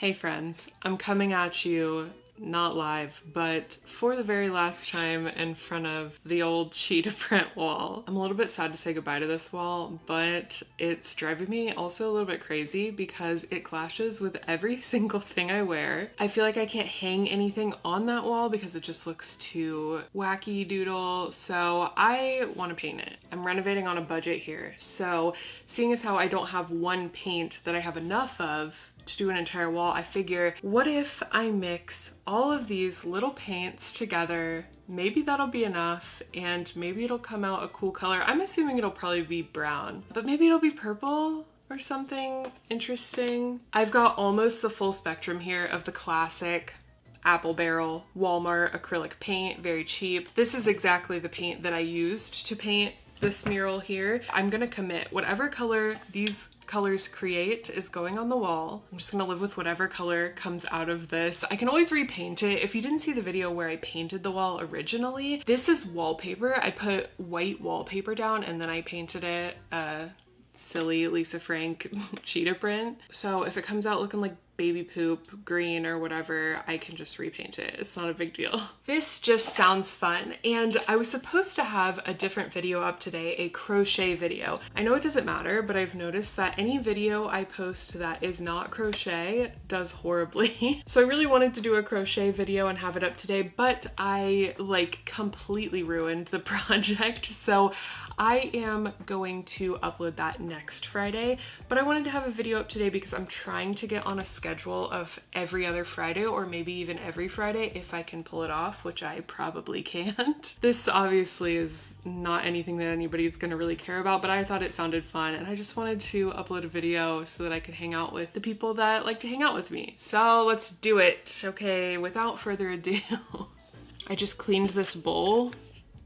Hey friends, I'm coming at you, not live, but for the very last time in front of the old sheet of print wall. I'm a little bit sad to say goodbye to this wall, but it's driving me also a little bit crazy because it clashes with every single thing I wear. I feel like I can't hang anything on that wall because it just looks too wacky doodle, so I want to paint it. I'm renovating on a budget here, so seeing as how I don't have one paint that I have enough of to do an entire wall, I figure, what if I mix all of these little paints together? Maybe that'll be enough, and maybe it'll come out a cool color. I'm assuming it'll probably be brown, but maybe it'll be purple or something interesting. I've got almost the full spectrum here of the classic apple barrel Walmart acrylic paint, very cheap. This is exactly the paint that I used to paint this mural here. I'm gonna commit whatever color these colors create is going on the wall. I'm just gonna live with whatever color comes out of this. I can always repaint it. If you didn't see the video where I painted the wall originally, this is wallpaper. I put white wallpaper down and then I painted it silly Lisa Frank cheetah print. So if it comes out looking like baby poop green or whatever, I can just repaint it. It's not a big deal. This just sounds fun, and I was supposed to have a different video up today, a crochet video. I know it doesn't matter, but I've noticed that any video I post that is not crochet does horribly. So I really wanted to do a crochet video and have it up today, but I completely ruined the project. So I am going to upload that next Friday, but I wanted to have a video up today because I'm trying to get on a schedule of every other Friday, or maybe even every Friday if I can pull it off, which I probably can't. This obviously is not anything that anybody's gonna really care about, but I thought it sounded fun and I just wanted to upload a video so that I could hang out with the people that like to hang out with me. So let's do it. Okay, without further ado. I just cleaned this bowl,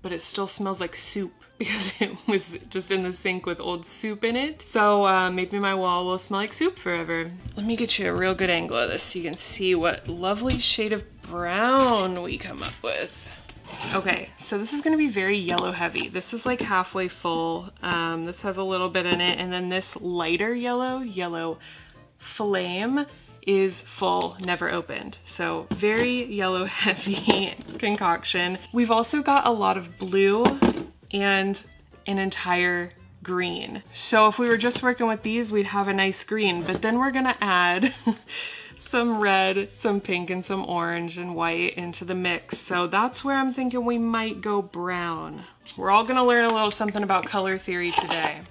but it still smells like soup because it was just in the sink with old soup in it. So maybe my wall will smell like soup forever. Let me get you a real good angle of this so you can see what lovely shade of brown we come up with. Okay, so this is gonna be very yellow heavy. This is like halfway full. This has a little bit in it, and then this lighter yellow flame is full, never opened. So very yellow heavy concoction. We've also got a lot of blue and an entire green. So if we were just working with these, we'd have a nice green, but then we're gonna add some red, some pink, and some orange and white into the mix. So that's where I'm thinking we might go brown. We're all gonna learn a little something about color theory today.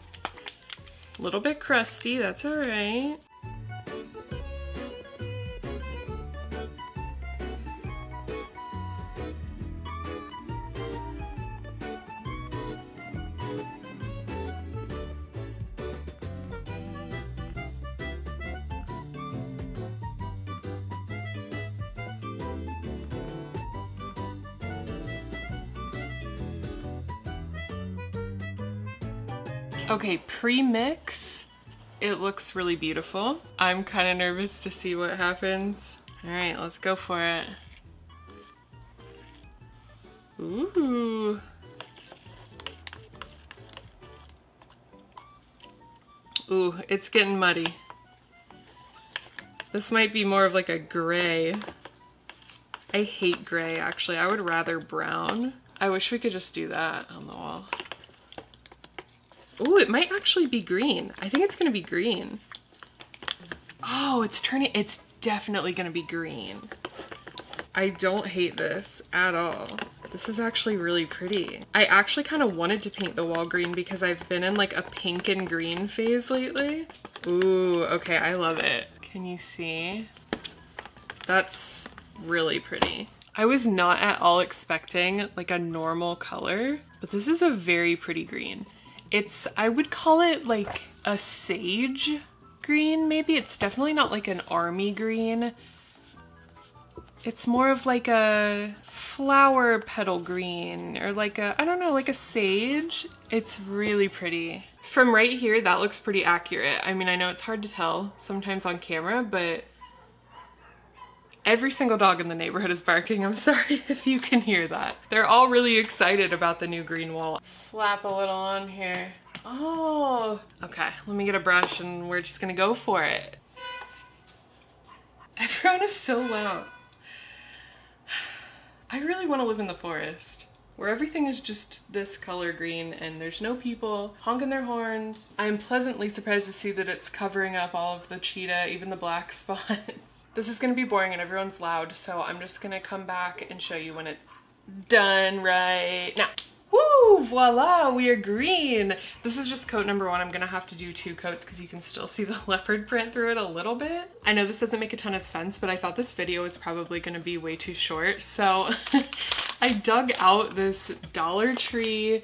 A little bit crusty, that's all right. Okay, pre-mix, it looks really beautiful. I'm kind of nervous to see what happens. All right, let's go for it. Ooh. Ooh, it's getting muddy. This might be more of like a gray. I hate gray, actually. I would rather brown. I wish we could just do that on the wall. Ooh, it might actually be green. I think it's gonna be green. Oh, it's definitely gonna be green. I don't hate this at all. This is actually really pretty. I actually kind of wanted to paint the wall green because I've been in like a pink and green phase lately. Ooh, okay, I love it. Can you see? That's really pretty. I was not at all expecting like a normal color, but this is a very pretty green. I would call it like a sage green, maybe. It's definitely not like an army green. It's more of like a flower petal green or like a, I don't know, like a sage. It's really pretty. From right here, that looks pretty accurate. I mean, I know it's hard to tell sometimes on camera, but every single dog in the neighborhood is barking. I'm sorry if you can hear that. They're all really excited about the new green wall. Slap a little on here. Oh, okay. Let me get a brush and we're just gonna go for it. background is so loud. I really want to live in the forest where everything is just this color green and there's no people honking their horns. I'm pleasantly surprised to see that it's covering up all of the cheetah, even the black spots. This is gonna be boring and everyone's loud, so I'm just gonna come back and show you when it's done right now. Woo! Voila! We are green! This is just coat number 1. I'm gonna have to do 2 coats because you can still see the leopard print through it a little bit. I know this doesn't make a ton of sense, but I thought this video was probably gonna be way too short, so I dug out this Dollar Tree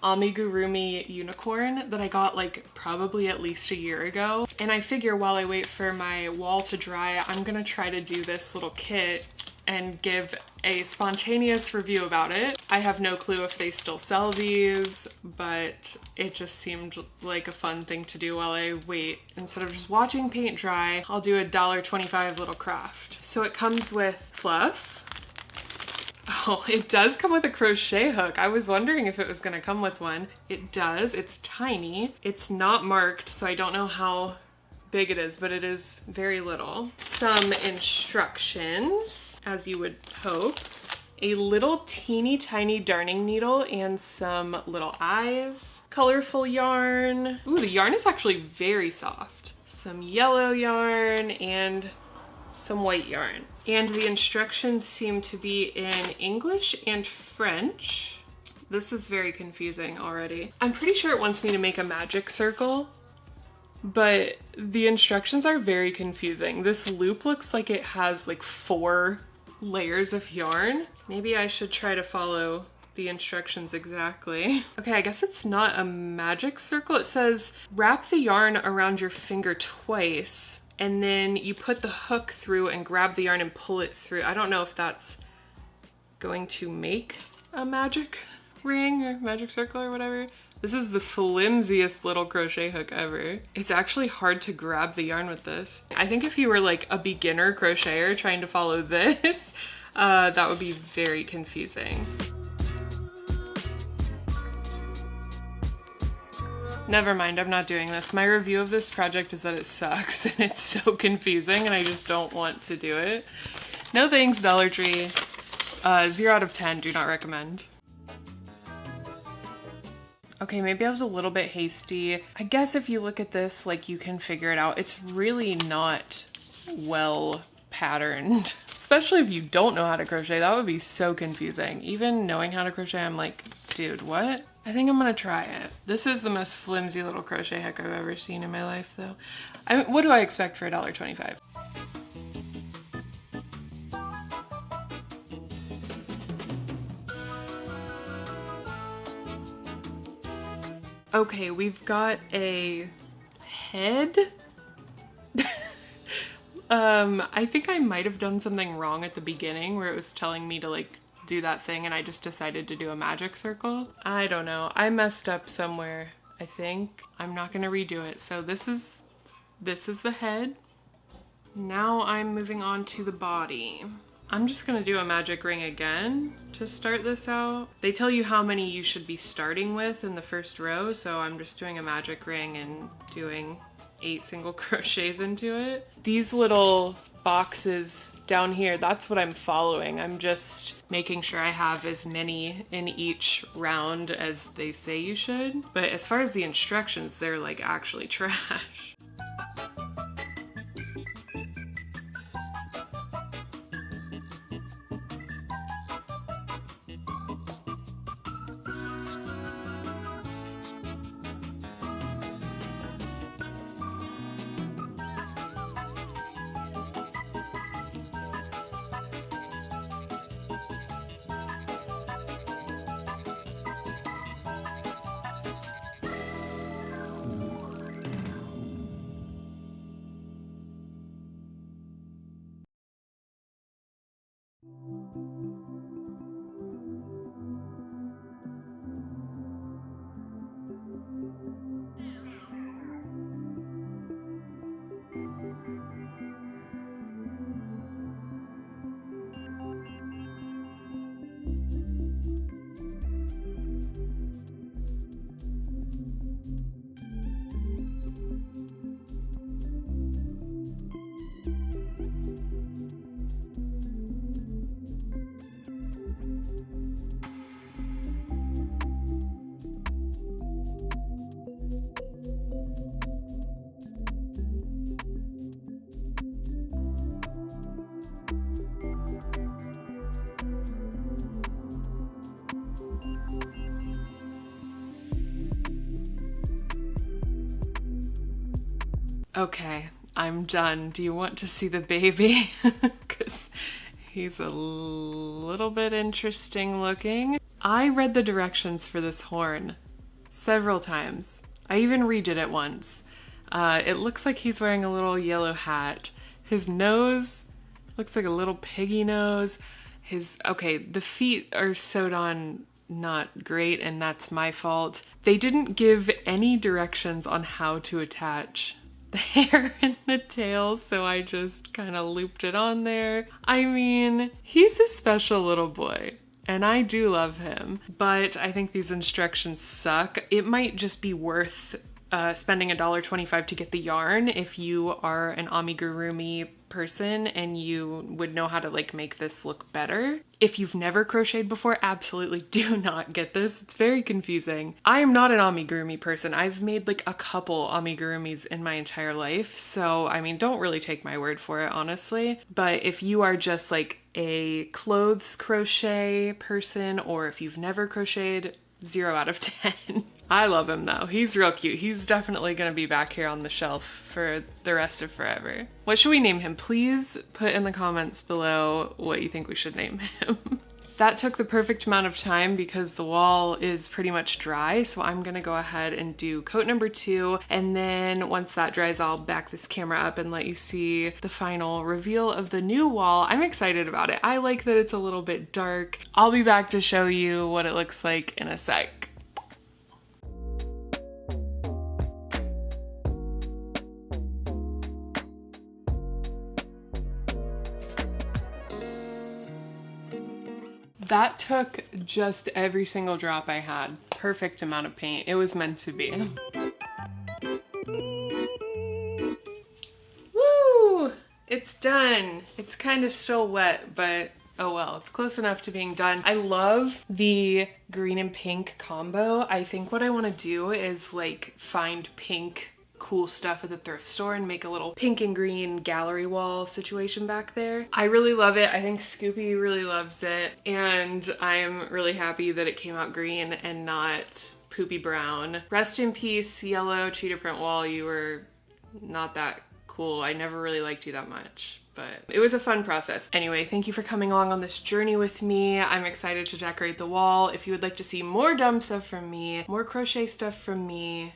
Amigurumi unicorn that I got like probably at least a year ago. And I figure while I wait for my wall to dry, I'm gonna try to do this little kit and give a spontaneous review about it. I have no clue if they still sell these, but it just seemed like a fun thing to do while I wait. Instead of just watching paint dry, I'll do a $1.25 little craft. So it comes with fluff. Oh, it does come with a crochet hook. I was wondering if it was gonna come with one. It does. It's tiny. It's not marked, so I don't know how big it is, but it is very little. Some instructions, as you would hope. A little teeny tiny darning needle and some little eyes. Colorful yarn. Ooh, the yarn is actually very soft. Some yellow yarn and some white yarn. And the instructions seem to be in English and French. This is very confusing already. I'm pretty sure it wants me to make a magic circle, but the instructions are very confusing. This loop looks like it has like 4 layers of yarn. Maybe I should try to follow the instructions exactly. Okay, I guess it's not a magic circle. It says wrap the yarn around your finger twice, and then you put the hook through and grab the yarn and pull it through. I don't know if that's going to make a magic ring or magic circle or whatever. This is the flimsiest little crochet hook ever. It's actually hard to grab the yarn with this. I think if you were like a beginner crocheter trying to follow this, that would be very confusing. Never mind, I'm not doing this. My review of this project is that it sucks and it's so confusing and I just don't want to do it. No thanks, Dollar Tree. 0 out of 10, do not recommend. Okay, maybe I was a little bit hasty. I guess if you look at this, like, you can figure it out. It's really not well patterned. Especially if you don't know how to crochet, that would be so confusing. Even knowing how to crochet, I'm like, dude, what? I think I'm gonna try it. This is the most flimsy little crochet hook I've ever seen in my life, though. What do I expect for $1.25? Okay, we've got a head. I think I might have done something wrong at the beginning where it was telling me to like do that thing and I just decided to do a magic circle. I don't know. I messed up somewhere, I think. I'm not gonna redo it. So this is the head. Now I'm moving on to the body. I'm just gonna do a magic ring again to start this out. They tell you how many you should be starting with in the first row, so I'm just doing a magic ring and doing 8 single crochets into it. These little boxes down here, that's what I'm following. I'm just making sure I have as many in each round as they say you should. But as far as the instructions, they're like actually trash. Okay, I'm done. Do you want to see the baby? Because he's a little bit interesting looking. I read the directions for this horn several times. I even redid it once. It looks like he's wearing a little yellow hat. His nose looks like a little piggy nose. The feet are sewed on not great, and that's my fault. They didn't give any directions on how to attach the hair and the tail, so I just kind of looped it on there. I mean, he's a special little boy, and I do love him, but I think these instructions suck. It might just be worth spending $1.25 to get the yarn if you are an amigurumi person and you would know how to like make this look better. If you've never crocheted before, absolutely do not get this. It's very confusing. I am not an amigurumi person. I've made like a couple amigurumis in my entire life, so I mean, don't really take my word for it, honestly. But if you are just like a clothes crochet person, or if you've never crocheted, 0 out of 10. I love him though. He's real cute. He's definitely gonna be back here on the shelf for the rest of forever. What should we name him? Please put in the comments below what you think we should name him. That took the perfect amount of time because the wall is pretty much dry, so I'm gonna go ahead and do coat number 2, and then once that dries, I'll back this camera up and let you see the final reveal of the new wall. I'm excited about it. I like that it's a little bit dark. I'll be back to show you what it looks like in a sec. That took just every single drop I had. Perfect amount of paint. It was meant to be. Woo! It's done. It's kind of still wet, but oh well, it's close enough to being done. I love the green and pink combo. I think what I want to do is like find pink cool stuff at the thrift store and make a little pink and green gallery wall situation back there. I really love it. I think Scoopy really loves it, and I'm really happy that it came out green and not poopy brown. Rest in peace, yellow cheetah print wall. You were not that cool. I never really liked you that much, but it was a fun process. Anyway, thank you for coming along on this journey with me. I'm excited to decorate the wall. If you would like to see more dumb stuff from me, more crochet stuff from me,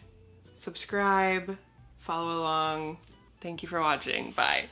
subscribe, follow along. Thank you for watching. Bye.